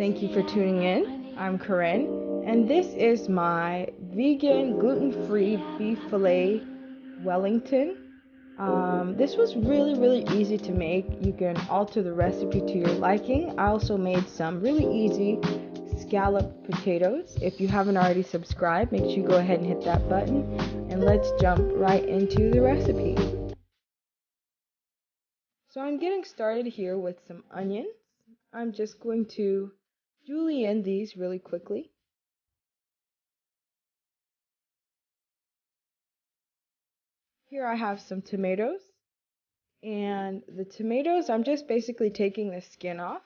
Thank you for tuning in. I'm Korenn, and this is my vegan, gluten-free beef filet Wellington. This was really easy to make. You can alter the recipe to your liking. I also made some really easy scalloped potatoes. If you haven't already subscribed, make sure you go ahead and hit that button, and let's jump right into the recipe. So I'm getting started here with some onions. I'm just going to julienne these really quickly. Here I have some tomatoes, and the tomatoes, I'm just basically taking the skin off.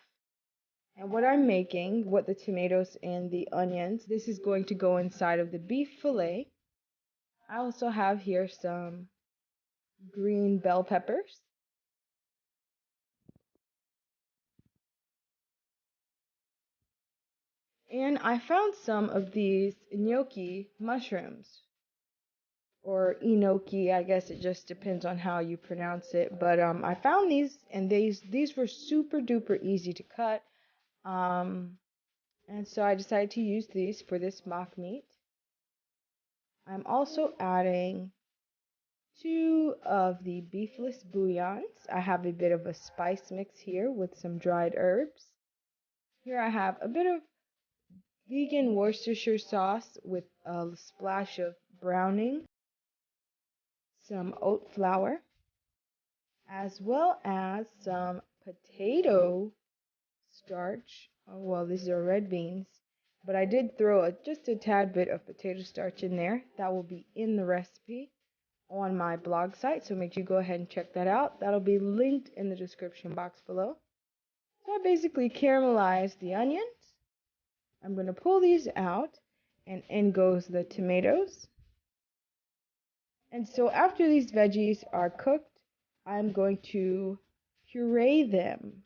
And what the tomatoes and the onions, this is going to go inside of the beef fillet. I also have here some green bell peppers. And I found some of these gnocchi mushrooms, or enoki, I guess it just depends on how you pronounce it. But I found these, and these were super duper easy to cut. And so I decided to use these for this mock meat. I'm also adding 2 of the beefless bouillons. I have a bit of a spice mix here with some dried herbs. Here I have a bit of vegan Worcestershire sauce with a splash of browning, some oat flour, as well as some potato starch. Oh, well, these are red beans, but I did throw just a tad bit of potato starch in there. That will be in the recipe on my blog site, so make sure you go ahead and check that out. That'll be linked in the description box below. So I basically caramelized the onions. I'm going to pull these out, and in goes the tomatoes. And so after these veggies are cooked, I'm going to puree them.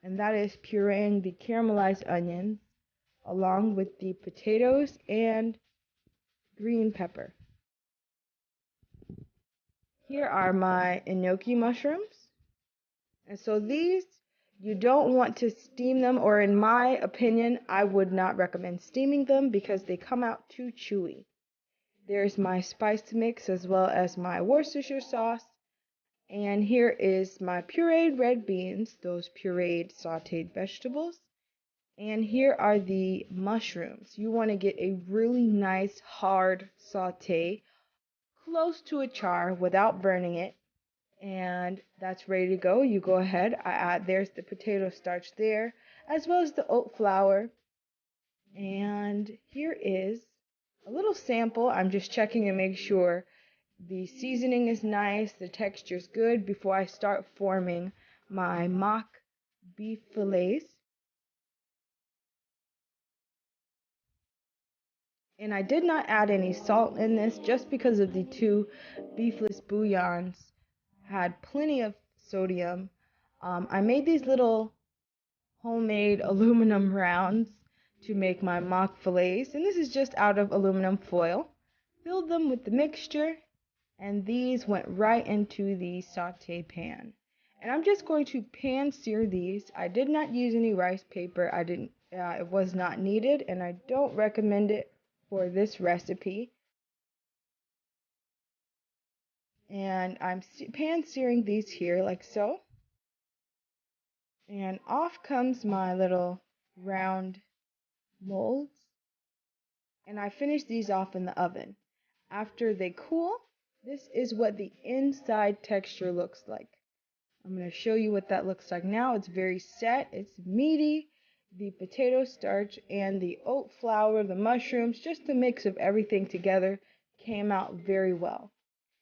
And that is pureeing the caramelized onions along with the potatoes and green pepper. Here are my gnocchi mushrooms. And so these, you don't want to steam them, or in my opinion, I would not recommend steaming them because they come out too chewy. There's my spice mix as well as my Worcestershire sauce. And here is my pureed red beans, those pureed sauteed vegetables. And here are the mushrooms. You want to get a really nice hard saute close to a char without burning it. And that's ready to go. You go ahead. There's the potato starch there, as well as the oat flour. And here is a little sample. I'm just checking to make sure the seasoning is nice, the texture's good before I start forming my mock beef fillets. And I did not add any salt in this just because of the 2 beefless bouillons had plenty of sodium. I made these little homemade aluminum rounds to make my mock fillets, and this is just out of aluminum foil. Filled them with the mixture, and these went right into the saute pan. And I'm just going to pan sear these. I did not use any rice paper. It was not needed, and I don't recommend it for this recipe. And I'm pan searing these here like so. And off comes my little round molds. And I finish these off in the oven. After they cool, this is what the inside texture looks like. I'm going to show you what that looks like now. It's very set, it's meaty. The potato starch and the oat flour, the mushrooms, just the mix of everything together came out very well.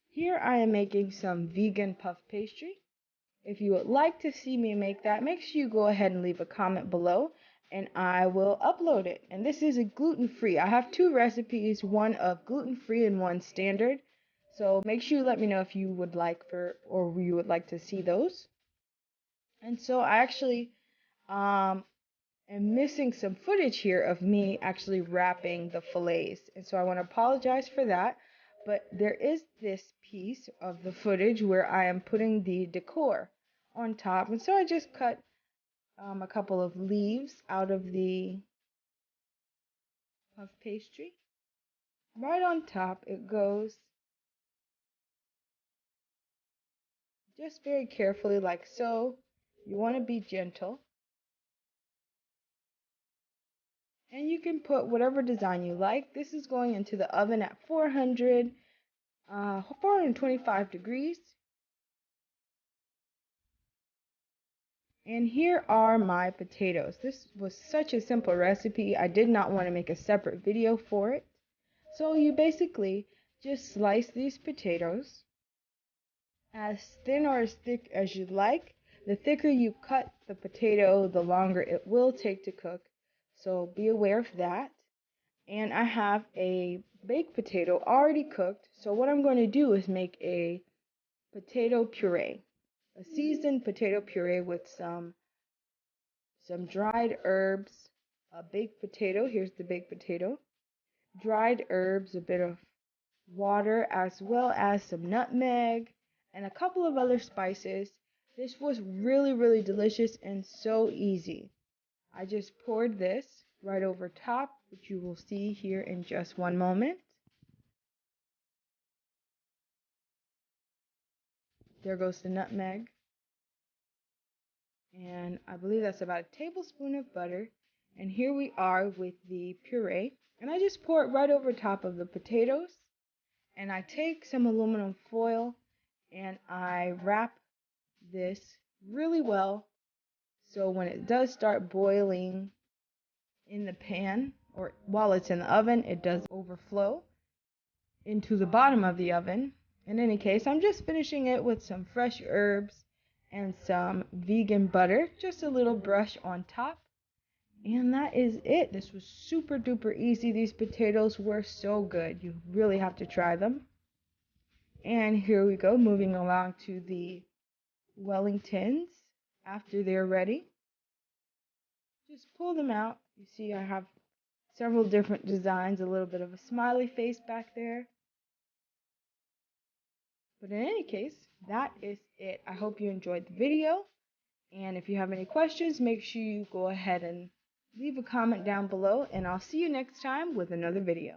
Here I am making some vegan puff pastry. If you would like to see me make that, make sure you go ahead and leave a comment below, and I will upload it. And this is a gluten-free. I have 2 recipes, one of gluten-free and one standard. So make sure you let me know if you would like to see those. And so I actually am missing some footage here of me actually wrapping the fillets. And so I want to apologize for that. But there is this piece of the footage where I am putting the decor on top. And so I just cut a couple of leaves out of the puff pastry. Right on top it goes, just very carefully like so. You want to be gentle. And you can put whatever design you like. This is going into the oven at 425 degrees. And here are my potatoes. This was such a simple recipe. I did not want to make a separate video for it. So you basically just slice these potatoes as thin or as thick as you like. The thicker you cut the potato, the longer it will take to cook. So be aware of that. And I have a baked potato already cooked. So what I'm going to do is make a potato puree. A seasoned potato puree with some dried herbs, a baked potato. Here's the baked potato. Dried herbs, a bit of water, as well as some nutmeg and a couple of other spices. This was really, really delicious and so easy. I just poured this right over top, which you will see here in just one moment. There goes the nutmeg. And I believe that's about a tablespoon of butter. And here we are with the puree. And I just pour it right over top of the potatoes. And I take some aluminum foil and I wrap this really well, so when it does start boiling in the pan, or while it's in the oven, it does overflow into the bottom of the oven. In any case, I'm just finishing it with some fresh herbs and some vegan butter, just a little brush on top. And that is it. This was super duper easy. These potatoes were so good. You really have to try them. And here we go, moving along to the Wellingtons after they're ready. Just pull them out. You see I have several different designs, a little bit of a smiley face back there. But in any case, that is it. I hope you enjoyed the video. And if you have any questions, make sure you go ahead and leave a comment down below. And I'll see you next time with another video.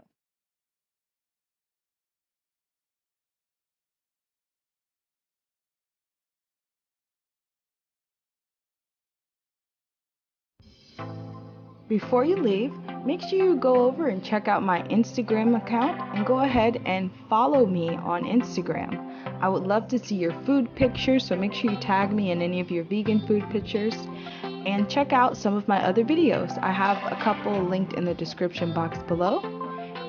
Before you leave, make sure you go over and check out my Instagram account and go ahead and follow me on Instagram. I would love to see your food pictures, so make sure you tag me in any of your vegan food pictures and check out some of my other videos. I have a couple linked in the description box below.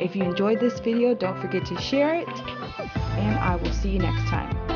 If you enjoyed this video, don't forget to share it, and I will see you next time.